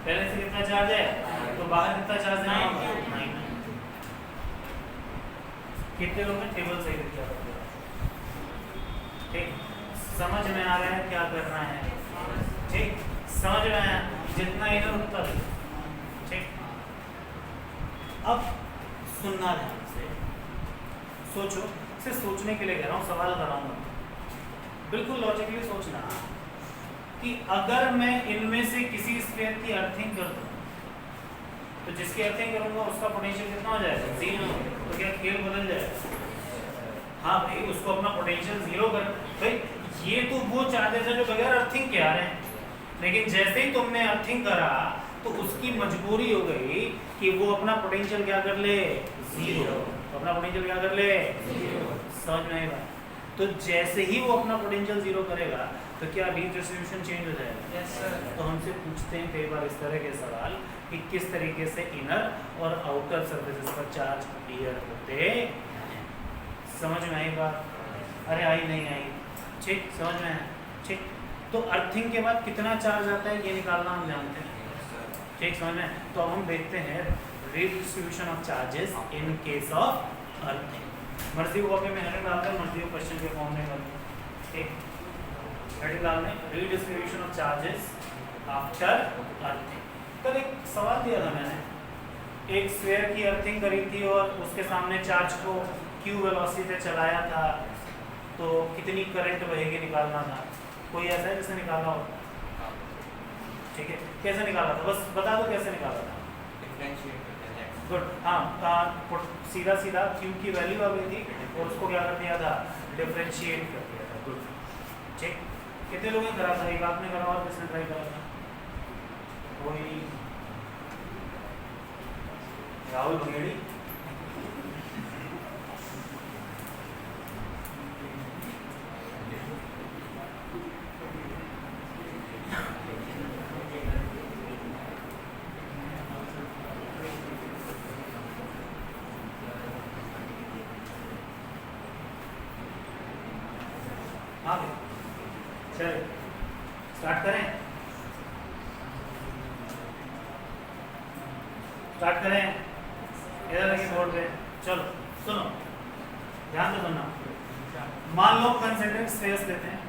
पहले से कितना चार्ज है, तो बाहर कितना चार्ज देना होगा 9। कितने लोग हैं टेबल सही लिख दिया, ठीक, समझ में आ रहा है क्या करना है, ठीक, समझ में आया, जितना इधर उतना, ठीक। अब सुनना ध्यान से, सोचो, सिर्फ सोचने के लिए कह रहा हूँ, सवाल कराऊंगा, बिल्कुल लॉजिकली सोचना कि अगर मैं इनमें से किसी स्फीयर की अर्थिंग कर दूं, तो जिसकी अर्थिंग करूंगा उसका पोटेंशियल कितना हो जाएगा 0, तो क्या खेल बदल जाएगा? हाँ भाई, उसको अपना पोटेंशियल 0 कर, भाई ये तो वो चार्जेस है जो बगैर अर्थिंग के आ रहे हैं, लेकिन जैसे ही तुमने अर्थिंग करा तो उसकी मजबूरी हो गई कि वो अपना पोटेंशियल क्या कर ले 0, अपना पोटेंशियल क्या कर ले 0, समझ में आएगा। तो जैसे ही वो अपना पोटेंशियल 0 करेगा तो क्या डिस्ट्रीब्यूशन चेंज हो जाएगा? Yes sir. तो हमसे पूछते हैं कई बार इस तरह के सवाल कि किस तरीके से इनर और आउटर सर्फेसेस पर चार्ज अपीयर होते हैं, समझ में आई बात? अरे आई नहीं आई, ठीक, समझ में आया, ठीक। तो अर्थिंग के बाद कितना चार्ज आता है ये निकालना हम जानते हैं, ठीक, समझ में। तो अब हम देखते हैं redistribution of charges in case of earthing. मर्जी को कॉपी में हेडिंग डालते हैं, मर्जी को क्वेश्चन के फॉर्म में करते हैं, ठीक। हेडिंग डालने redistribution of charges after earthing. कल एक सवाल दिया था मैंने, एक स्फीयर की अर्थिंग करी थी और उसके सामने चार्ज को q वेलोसिटी से चलाया था, तो कितनी करंट बहेगी निकालना था। कोई ऐसा है जिसने निकाला हो? ठीक है, कैसे निकाला था बस बता दो कैसे निकाला था। गुड, हाँ, सीधा सीधा q की वैल्यू आ गई थी और उसको क्या कर दिया था डिफरेंशिएट कर दिया था। गुड, ठीक। कितने लोगों ने करा था? एक आपने करा और किसने ट्राई करा था? कोई राहुल बघेड़ी, हाँ चलिए स्टार्ट करें, स्टार्ट करें। इधर लगे बोर्ड पे, चलो सुनो ध्यान से सुनना। मान लो कंसेंट्रिक स्पेस लेते हैं,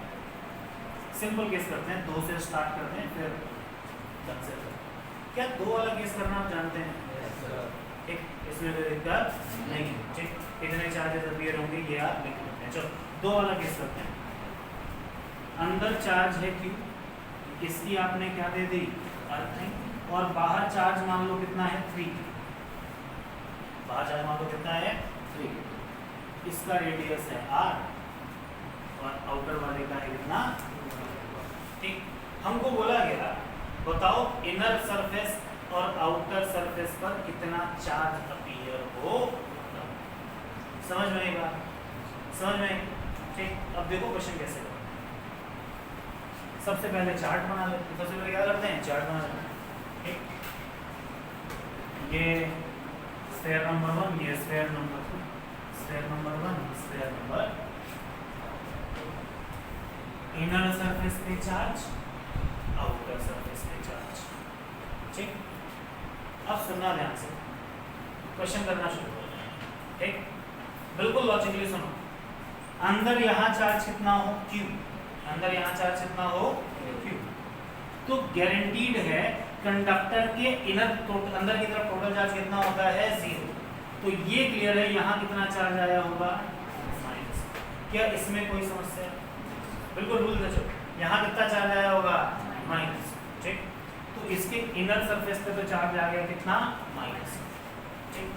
सिंपल केस करते हैं, 2 से स्टार्ट करते हैं फिर कंसेंट्रिक। क्या 2 वाला केस करना आप जानते हैं? एक उसमें कोई दिक्कत नहीं है। ठीक, कितने चार्जेस अपीयर होंगे ये आप लिख लेते हैं। चलो दो वाला केस करते हैं। अंदर चार्ज है Q, इसकी आपने क्या दे दी अर्थिंग, और बाहर चार्ज मान लो कितना है 3, बाहर चार्ज मान लो कितना है 3, इसका रेडियस है R और आउटर वाले का है कितना। ठीक, हमको बोला गया बताओ इनर सरफेस और आउटर सरफेस पर कितना चार्ज अपीयर हो। समझ में आई बात, समझ में आई। ठीक, अब देखो क्वेश्चन कैसे करो। सबसे पहले चार्ट बना लेते हैं। सबसे पहले क्या करते हैं, चार्ट बना लेते हैं। ठीक, ये स्फीयर नंबर 1, ये sphere number 2, sphere number 1, sphere number, inner surface पे चार्ज, आउटर सरफेस पे चार्ज। ठीक, अब सुनना ध्यान से, क्वेश्चन करना शुरू करते हैं। ठीक, बिल्कुल लॉजिकली सुनो। अंदर यहाँ चार्ज कितना हो Q, अंदर यहाँ चार्ज कितना हो Q, तो गारंटीड है कंडक्टर के अंदर की तरफ टोटल चार्ज कितना होता है 0। तो ये क्लियर है यहाँ कितना चार्ज आया होगा माइनस। क्या इसमें कोई समस्या है? बिल्कुल रूल दे, यहाँ कितना चार्ज आया होगा माइनस। ठीक, तो इसके इनर सरफेस पे तो चार्ज आ गया कितना माइनस। ठीक,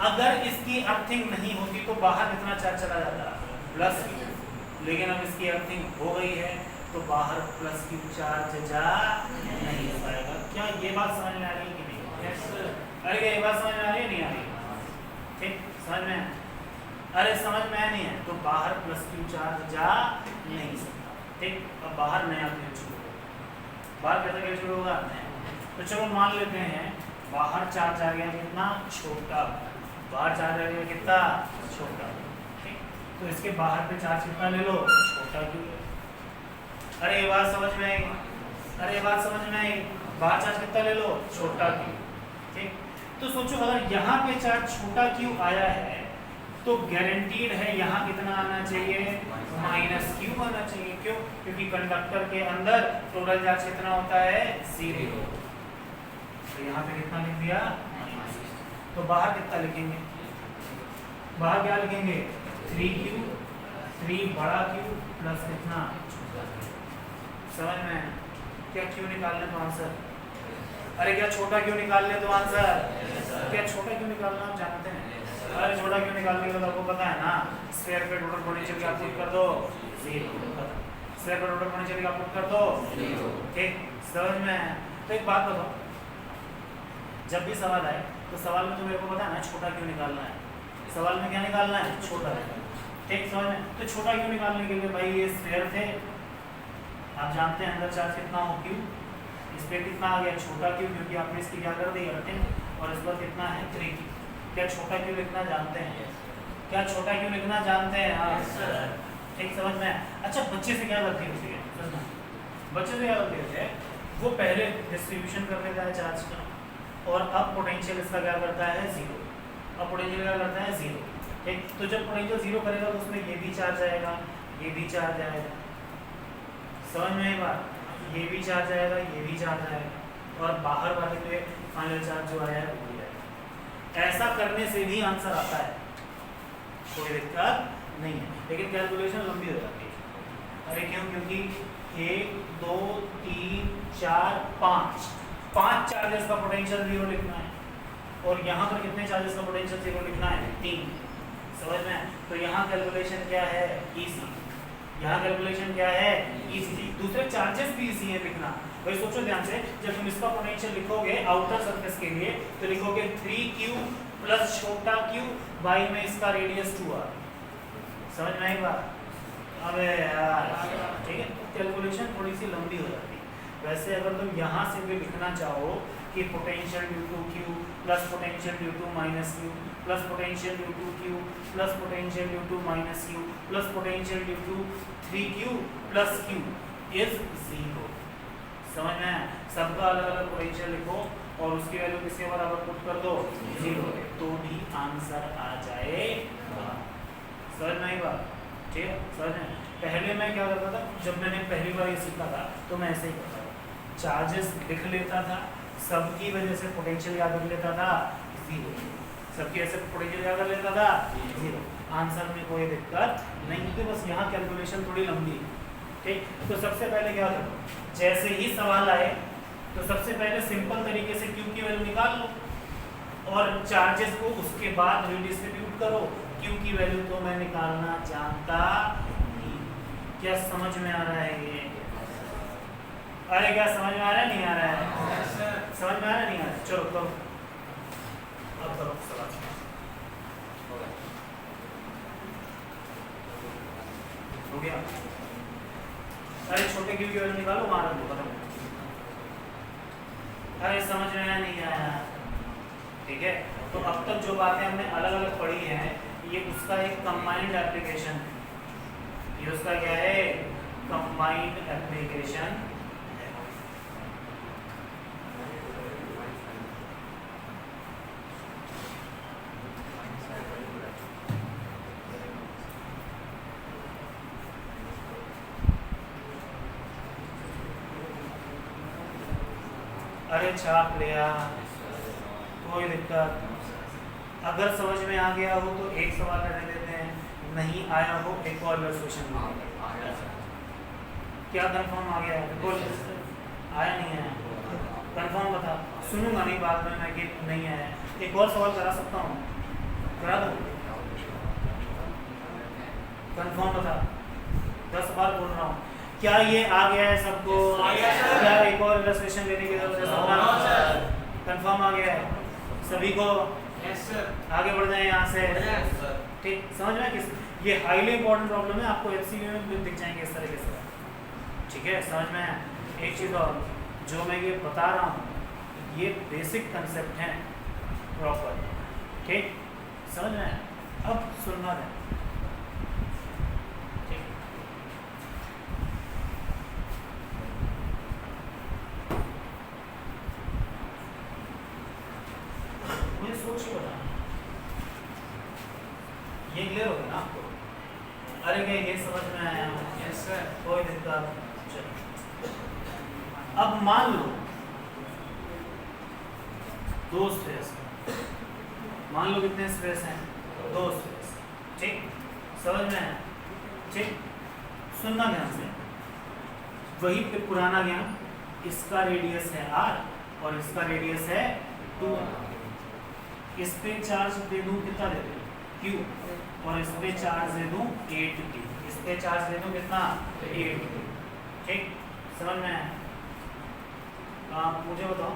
अगर इसकी अर्थिंग नहीं होती तो बाहर कितना चार्ज चला जाता प्लस Q, लेकिन अब इसकी अर्थिंग हो गई है तो बाहर प्लस Q चार्ज जा नहीं हो पाएगा। क्या ये बात समझ में आ रही है कि नहीं? अरे क्या ये बात समझ में आ रही है नहीं आ रही? ठीक, समझ में, अरे समझ में नहीं है तो बाहर प्लस Q चार्ज जा नहीं सकता। ठीक, अब बाहर नया Q शुरू होगा, बाहर कैसा Q शुरू होगा नया। तो चलो मान लेते हैं बाहर चार्ज आ गया कितना छोटा, बाहर चार्ज आ गया कितना छोटा। ठीक, तो इसके बाहर पे चार्ज कितना ले लो छोटा Q। अरे ये बात समझ में आई, अरे ये बात समझ में आई, बाहर चार्ज कितना ले लो छोटा Q। ठीक, तो सोचो अगर यहाँ पे चार्ज छोटा Q आया है तो गारंटीड है यहाँ कितना आना चाहिए माइनस Q आना चाहिए। क्यों? क्योंकि कंडक्टर के अंदर टोटल चार्ज कितना होता है 0। तो यहाँ पे कितना लिख दिया माइनस। तो बाहर कितना लिखेंगे, बाहर क्या लिखेंगे 3Q, 3 बड़ा Q प्लस कितना छोटा Q। समझ में? क्या Q निकालने तो आंसर, अरे क्या छोटा Q निकालने तो आंसर, क्या छोटा Q निकालना आप जानते हैं? अरे छोटा Q निकालने का तो आपको पता है ना, स्फीयर पे टोटल पोटेंशियल क्या पुट कर दो 0, स्फीयर पे टोटल पोटेंशियल क्या पुट कर दो 0। ठीक, समझ में? तो एक बात बताओ, जब भी सवाल आए तो सवाल में तो मेरे को पता है ना छोटा Q निकालना है, सवाल में क्या निकालना है छोटा। ठीक, समझ में? तो छोटा Q निकालने के लिए भाई ये स्फीयर थे, आप जानते हैं अंदर चार्ज कितना हो Q, इस पे कितना आ गया छोटा Q, क्योंकि आपने इसकी क्या कर दी अर्थिंग, और इस पर कितना है 3Q। क्या छोटा Q लिखना जानते हैं? क्या छोटा Q लिखना जानते हैं? हाँ, ठीक, समझ में? अच्छा, बच्चे से क्या गलती होती है? बच्चे से क्या गलती होती है, वो पहले डिस्ट्रीब्यूशन कर लेता है चार्ज का, और अब पोटेंशियल इसका क्या करता है 0। अब पोटेंशियल क्या करता है 0। ठीक, तो जब पोटेंशियल 0 करेगा तो उसमें ये भी चार्ज आएगा, ये भी चार्ज आएगा। समझ में आई बात? ये भी चार्ज आएगा, ये भी चार्ज आएगा, और बाहर वाले पे फाइनल चार्ज जो आया है वो भी आएगा। ऐसा करने से भी आंसर आता है, कोई दिक्कत नहीं है, लेकिन कैलकुलेशन लंबी हो जाती है। अरे क्यों? क्योंकि 1 2 3 4 5 चार्जेस का पोटेंशियल 0 लिखना है, और यहाँ पर कितने चार्जेस का पोटेंशियल 0 लिखना है 3। समझ में? तो यहाँ कैलकुलेशन क्या है इजी, यहाँ कैलकुलेशन क्या है इजी। दूसरे चार्जेस भी इजी है लिखना। भाई सोचो ध्यान से, जब तुम इसका पोटेंशियल लिखोगे आउटर सरफेस के लिए तो लिखोगे 3Q प्लस छोटा Q बाई में इसका रेडियस 2R। समझ में आई बात? अबे यार, ठीक है, कैलकुलेशन थोड़ी सी लंबी हो जाती है। वैसे अगर तुम यहाँ से भी लिखना चाहो कि potential due to Q plus potential due to minus Q plus potential due to Q plus potential due to minus Q plus potential due to 3Q plus Q is 0। समझ में? सबका अलग अलग पोटेंशियल लिखो और उसकी वैल्यू किसके बराबर पुट कर दो 0, तो भी आंसर आ जाएगा। समझ में आई बात? ठीक है, समझ में? पहले मैं क्या करता था, जब मैंने पहली बार ये सीखा था तो मैं ऐसे ही करता था, चार्जेस लिख लेता था, सबकी वजह से पोटेंशियल याद रख लेता था 0। सबकी ऐसे पोटेंशियल क्या कर लेता था, 0। आंसर में कोई दिक्कत नहीं होती, बस यहाँ कैलकुलेशन थोड़ी लंबी है। ठीक, तो सबसे पहले क्या करो, जैसे ही सवाल आए तो सबसे पहले सिंपल तरीके से क्यू की वैल्यू निकाल लो और चार्जेस को उसके बाद रिडिस्ट्रीब्यूट करो। क्यू की वैल्यू तो मैं निकालना जानता ही। क्या समझ में आ रहा है ये? अरे क्या समझ में आ रहा है, नहीं आ रहा है? समझ में आ रहा है, नहीं आ रहा है? चलो करो, अब करो सवाल। हो गया? अरे छोटे क्यू की वैल्यू निकालो, मारा दो, खत्म। अरे समझ में आया, नहीं आया? ठीक है, तो अब तक जो बातें हमने अलग अलग पढ़ी हैं, ये उसका एक कंबाइंड एप्लीकेशन है। ये उसका क्या है? Combined application. अरे छाप लिया, कोई दिक्कत। अगर समझ में आ गया हो तो एक सवाल रहने देते हैं, नहीं आया हो एक और इलस्ट्रेशन में। क्या कंफर्म आ गया? बिल्कुल आया, नहीं आया? कंफर्म बता, सुनूंगा नहीं बाद में मैं कि नहीं आया। एक और सवाल करा सकता हूँ, करा दो? कंफर्म बता, 10 बार बोल रहा हूँ। क्या ये आ गया है सबको? क्या एक और इलस्ट्रेशन लेने की जरूरत है? कंफर्म आ गया है सभी को? Yes sir. आगे बढ़ जाए यहाँ से। Yes sir. ठीक, समझ में? किस ये हाईली इंपॉर्टेंट प्रॉब्लम है, आपको एमसीक्यू में दिख जाएंगे इस तरीके से। ठीक है, समझ में? एक चीज़ और, जो मैं ये बता रहा हूँ ये बेसिक कंसेप्ट हैं प्रॉपर। ठीक, समझ में? अब सुनना है। मुझे सोच के बताना, ये क्लियर हो गया ना आपको? अरे क्या ये समझ में आया? Yes sir. कोई दिक्कत? चलो, अब मान लो 2 स्पेस, मान लो कितने स्पेस हैं? 2 स्पेस। ठीक, समझ में आया? ठीक, सुनना ध्यान से, वही पुराना ज्ञान। इसका रेडियस है r और इसका रेडियस है 2r। इस पे चार्ज दे दूं, कितना दे दूं? q, और इस पे चार्ज दे दूं 8t। इस पे चार्ज दे दूं कितना? 8t। ठीक, समझ में आया? मुझे बताओ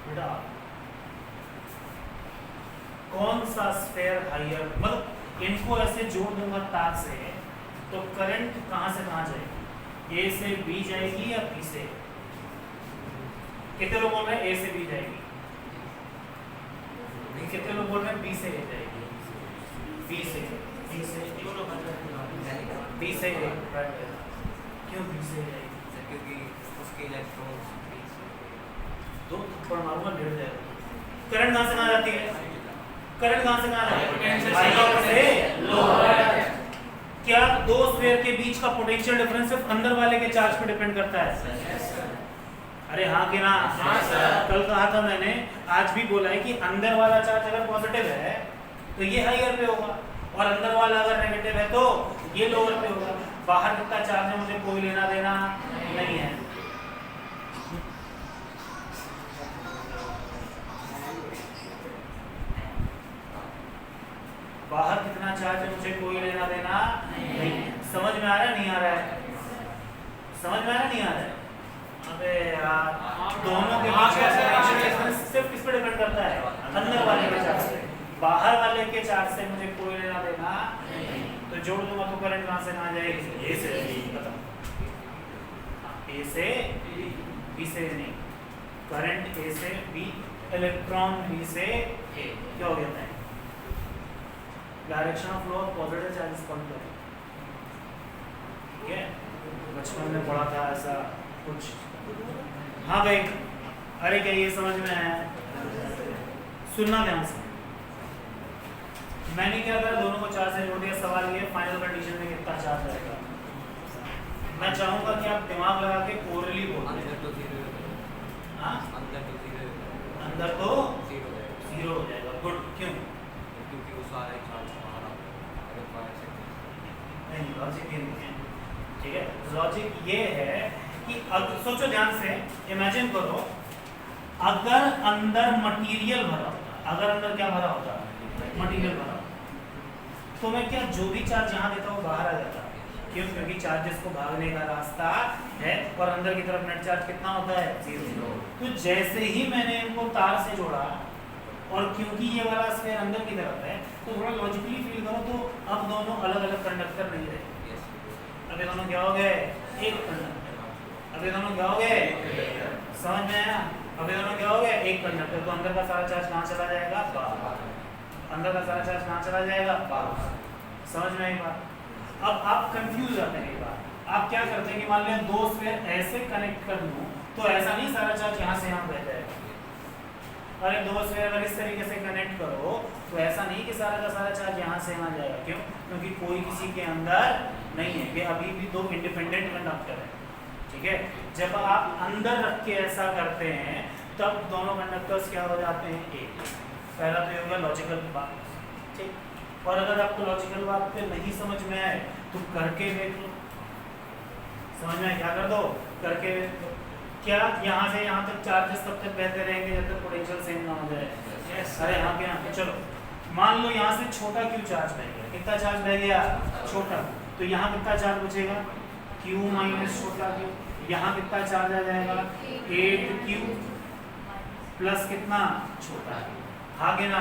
बेटा, कौन सा स्फीयर हायर, मतलब इनको ऐसे जोड़ दूंगा तार से तो करंट कहां से कहां जाएगी? ए से बी जाएगी या बी से? कितने लोग बोल रहे हैं ए से बी जाएगी? कितने लोग बोल रहे हैं बी से ए जाएगी? बी से बी से बी से ए। क्यों बी से जाएगी? क्योंकि उसके इलेक्ट्रॉन दो थप्पड़ मारूंगा, 1.5 जाएगा। करंट कहां से कहां जाती है? करंट कहां से कहां जाती है? हायर से लोअर। क्या 2 स्फीयर के बीच का पोटेंशियल डिफरेंस सिर्फ अंदर वाले के चार्ज पे डिपेंड करता है? अरे हाँ कि ना? कल कहा था मैंने, आज भी बोला है कि अंदर वाला चार्ज अगर पॉजिटिव है तो ये हायर पे होगा, और अंदर वाला अगर नेगेटिव है तो ये लोअर पे होगा। बाहर कितना चार्ज है मुझे कोई लेना देना नहीं है। बाहर कितना चार्ज है मुझे कोई लेना देना नहीं। समझ में आ रहा है, नहीं आ रहा है? समझ में आ रहा है, नहीं आ रहा है? अबे यार, दोनों के बीच का पोटेंशियल डिफरेंस सिर्फ किस पे डिपेंड करता है? अंदर वाले के चार्ज पे। बाहर वाले के चार्ज से मुझे कोई लेना देना नहीं। तो जोड़ दूंगा तो करंट कहां से कहां जाएगी? ए से बी। बताओ, ए से बी से नहीं, करंट ए से बी, इलेक्ट्रॉन बी से ए। क्या हो गया था? Direction of flow of positive charges कम करें। ठीक है, बचपन में पढ़ा था ऐसा कुछ। हाँ भाई, अरे क्या ये समझ में आया? सुनना ध्यान से। मैंने क्या करा, दोनों को 4 से जोड़ दिया। सवाल ये फाइनल कंडीशन में कितना चार्ज आएगा। मैं चाहूंगा कि आप दिमाग लगा के ओरली बोलो। अंदर तो 0 हाँ, अंदर तो 0 अंदर तो 0 जीरो हो जाएगा। गुड, क्यों? क्योंकि वो सारे चार्ज बाहर आ गए। नहीं, लॉजिक ये नहीं है, ठीक है। लॉजिक ये है कि अब सोचो ध्यान से, इमेजिन करो अगर अंदर मटेरियल भरा होता, अगर अंदर क्या भरा होता, मटेरियल भरा होता, तो मैं क्या जो भी चार्ज यहाँ देता हूँ बाहर आ जाता। क्यों? क्योंकि चार्जेस को भागने का रास्ता है और अंदर की तरफ नेट चार्ज कितना होता है, जीरो। तो जैसे ही मैंने इनको तार से जोड़ा और क्योंकि ये वाला स्फीयर अंदर की तरफ है, तो थोड़ा लॉजिकली फील करो तो अब दोनों अलग अलग कंडक्टर नहीं रहे। अब ये दोनों क्या हो गए, एक कंडक्टर। अब ये दोनों क्या हो गए, समझ में आया? अब ये दोनों क्या हो गए, एक कंडक्टर। तो अंदर का सारा चार्ज कहाँ चला जाएगा, बाहर। अंदर का सारा चार्ज कहाँ चला जाएगा, बाहर। समझ में आई बात? अब आप कंफ्यूज रहते हैं। बात आप क्या करते हैं कि मान लिया दो स्फीयर ऐसे कनेक्ट कर दूं तो ऐसा नहीं सारा चार्ज यहाँ से यहाँ बह जाएगा। अरे दो स्फीयर अगर इस तरीके से कनेक्ट करो तो ऐसा नहीं कि सारा का सारा चार्ज यहाँ से यहाँ जाएगा। क्यों? क्योंकि कोई किसी के अंदर नहीं है, ये अभी भी दो इंडिपेंडेंट कंडक्टर है, ठीक है। जब आप अंदर रख के ऐसा करते हैं तब दोनों कंडक्टर्स क्या हो जाते हैं, एक। पहला तो ये होगा लॉजिकल बात, ठीक। और अगर आपको लॉजिकल बात पे नहीं समझ में आए तो करके देख लो। समझ में आए? क्या कर दो, करके देख लो। क्या यहाँ से यहाँ तक चार्जेस तब तक बहते रहेंगे जब तक पोटेंशियल सेम ना हो जाए? यस। अरे यहाँ के यहाँ पे चलो, मान लो यहाँ से छोटा क्यू चार्ज बह गया। कितना चार्ज बह गया, छोटा। तो यहाँ कितना चार्ज बचेगा, क्यू माइनस छोटा क्यू। यहाँ कितना चार्ज आ जाएगा, 8q प्लस कितना, छोटा। आगे ना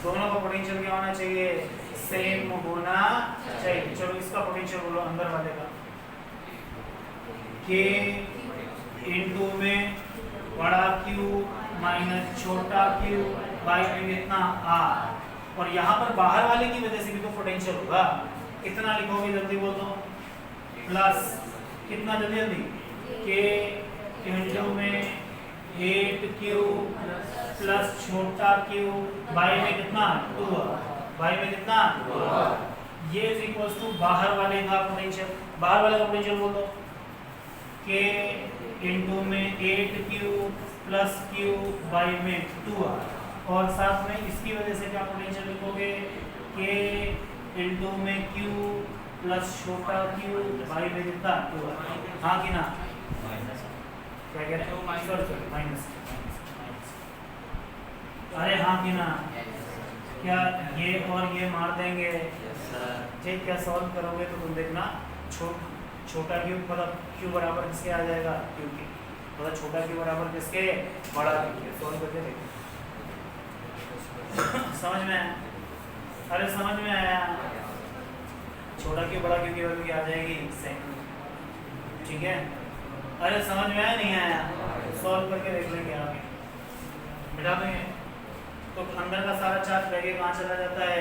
दोनों का पोटेंशियल क्या होना चाहिए, सेम होना चाहिए। चलो इसका पोटेंशियल बोलो अंदर वाले का, k इंटू में बड़ा Q माइनस छोटा Q बाई में कितना R। और यहाँ पर बाहर वाले की वजह से भी तो पोटेंशियल होगा। कितना लिखोगे जल्दी बोल दो, प्लस कितना जल्दी जल्दी, k इंटू में 8q प्लस छोटा q बाई में कितना 2, बाई में कितना 2। ये इज इक्वल्स टू बाहर वाले का पोटेंशियल। बाहर वाले का पोटेंशियल बोल दो, k इंटू में 8q प्लस q बाई में 2। और साथ में इसकी वजह से क्या पोटेंशियल लिखोगे, k इंटू में q प्लस छोटा q बाई में कितना 2। हाँ कि ना, क्या कह रहे हैं, माइनस। अरे हाँ कि ना, क्या ये और ये मार देंगे, ठीक। क्या सॉल्व करोगे तो तुम देखना छोटा क्यू मतलब क्यू बराबर किसके आ जाएगा, क्यू के। मतलब छोटा क्यू बराबर किसके, बड़ा क्यू के। सॉल्व करके देखो। समझ में आया? अरे समझ में आया? छोटा क्यू बड़ा क्यू की वैल्यू क्या आ जाएगी, सेम, ठीक है। अरे समझ में आया नहीं आया, सॉल्व करके देख लेंगे आगे, मिटा देंगे। तो अंदर का सारा चार्ज बैगे कहाँ चला जाता है,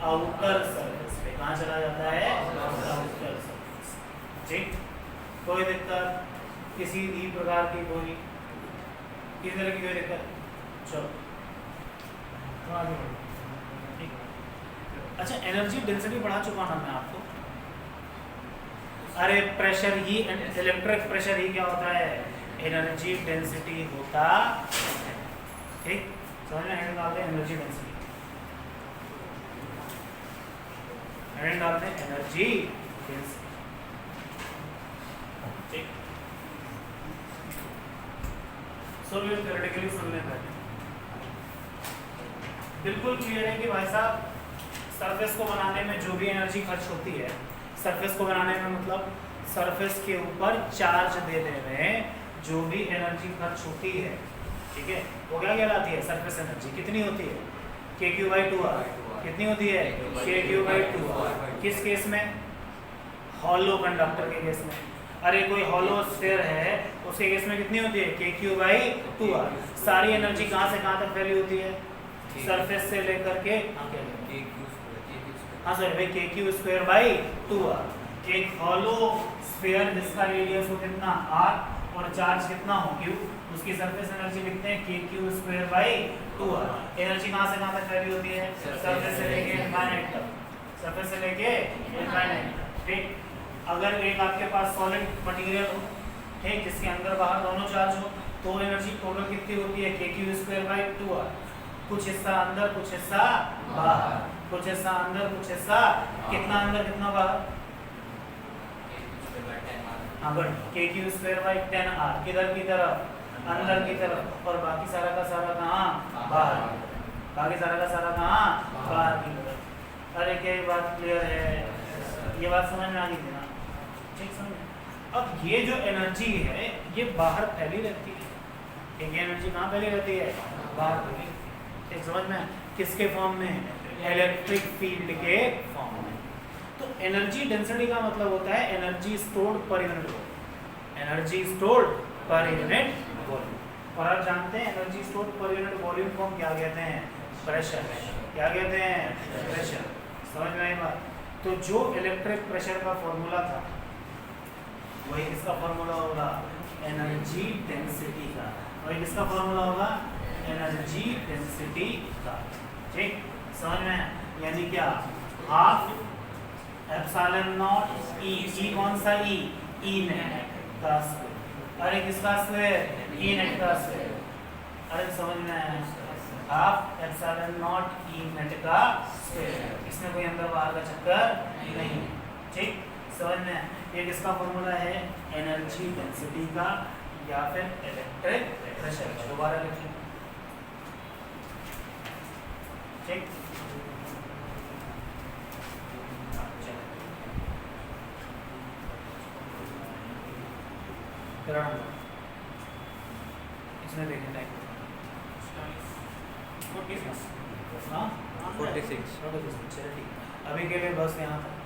आउटर सरफेस पे। कहाँ चला जाता है, आउटर सरफेस, ठीक। कोई दिक्कत किसी भी प्रकार की, कोई किसी तरह की कोई दिक्कत? चलो तो आगे बढ़ो, ठीक। अच्छा, एनर्जी डेंसिटी बढ़ा चुका ना मैं आपको। अरे प्रेशर ही, इलेक्ट्रिक प्रेशर ही क्या होता है, एनर्जी डेंसिटी होता है, ठीक। समझ में? हेड डालते हैं एनर्जी डेंसिटी, हेड डालते हैं एनर्जी डेंसिटी, ठीक। सो ये थ्योरेटिकली सुन लेते हैं। बिल्कुल क्लियर है कि भाई साहब सरफेस को बनाने में जो भी एनर्जी खर्च होती है, सरफेस को बनाने में मतलब सरफेस के ऊपर चार्ज देने में जो भी एनर्जी खर्च होती है, ठीक है, वो क्या कहलाती है, सरफेस एनर्जी। कितनी होती है, kq/2r। कितनी होती है, kq/2r। किस केस में, हॉलो कंडक्टर के केस में। अरे कोई हॉलो स्फीयर है उसके केस में कितनी होती है, kq/2r। सारी एनर्जी कहाँ से कहाँ तक फैली होती है, सरफेस से लेकर के, हाँ सर भाई, kq²/2r। एक हॉलो स्फीयर जिसका रेडियस हो कितना r और चार्ज कितना हो q, उसकी सरफेस एनर्जी लिखते हैं kq²/2r। एनर्जी कहाँ से कहाँ तक फैली होती है, सरफेस से लेके इनफाइनाइट तक, सरफेस से लेके इनफाइनाइट तक, ठीक। अगर एक आपके पास सॉलिड मटेरियल हो, ठीक, जिसके अंदर बाहर दोनों चार्ज हो, तो एनर्जी टोटल कितनी होती है, kq²/2r। कुछ हिस्सा अंदर कुछ हिस्सा बाहर, कुछ हिस्सा अंदर कुछ हिस्सा, कितना अंदर कितना बाहर? हाँ but k Q square by 10r किधर की तरफ? अंदर की तरफ, और बाकी सारा का सारा कहाँ? बाहर, बाकी सारा का सारा कहाँ? बाहर की तरफ। अरे क्या ये बात क्लियर है? ये बात समझ में आ गई थी ना? ठीक समझ। अब ये जो एनर्जी है ये बाहर फैली रहती है, ये एनर्जी कहाँ फैली रहती है? बाहर फैली। ठीक समझ में? किसके फॉर्म में? इलेक्ट्रिक फील्ड के फॉर्म में। तो एनर्जी डेंसिटी का मतलब होता है energy stored per unit volume, energy stored per unit volume. और आप जानते हैं energy stored per unit volume को हम क्या कहते हैं? प्रेशर। क्या कहते हैं? प्रेशर। समझ में आई बात? तो जो इलेक्ट्रिक प्रेशर का फॉर्मूला था वही किसका फॉर्मूला होगा? एनर्जी डेंसिटी का। वही किसका फॉर्मूला होगा? एनर्जी डेंसिटी का। ठीक समझ में? यानी क्या? हाफ एप्सिलॉन नॉट ई, ई कौन सा ई? ई नेट का स्क्वायर। अरे किसका स्क्वायर? ई नेट का स्क्वायर। अरे समझ में आया? Half epsilon not E net का स्क्वायर। इसमें कोई अंदर बाहर का चक्कर नहीं। ठीक समझ में? ये किसका फॉर्मूला है? एनर्जी डेंसिटी का या फिर इलेक्ट्रिक प्रेशर का। दोबारा लिखिए। ठीक इसमें देखें टाइम 46। हाँ 46। चलिए ठीक। अभी के लिए बस यहाँ तक।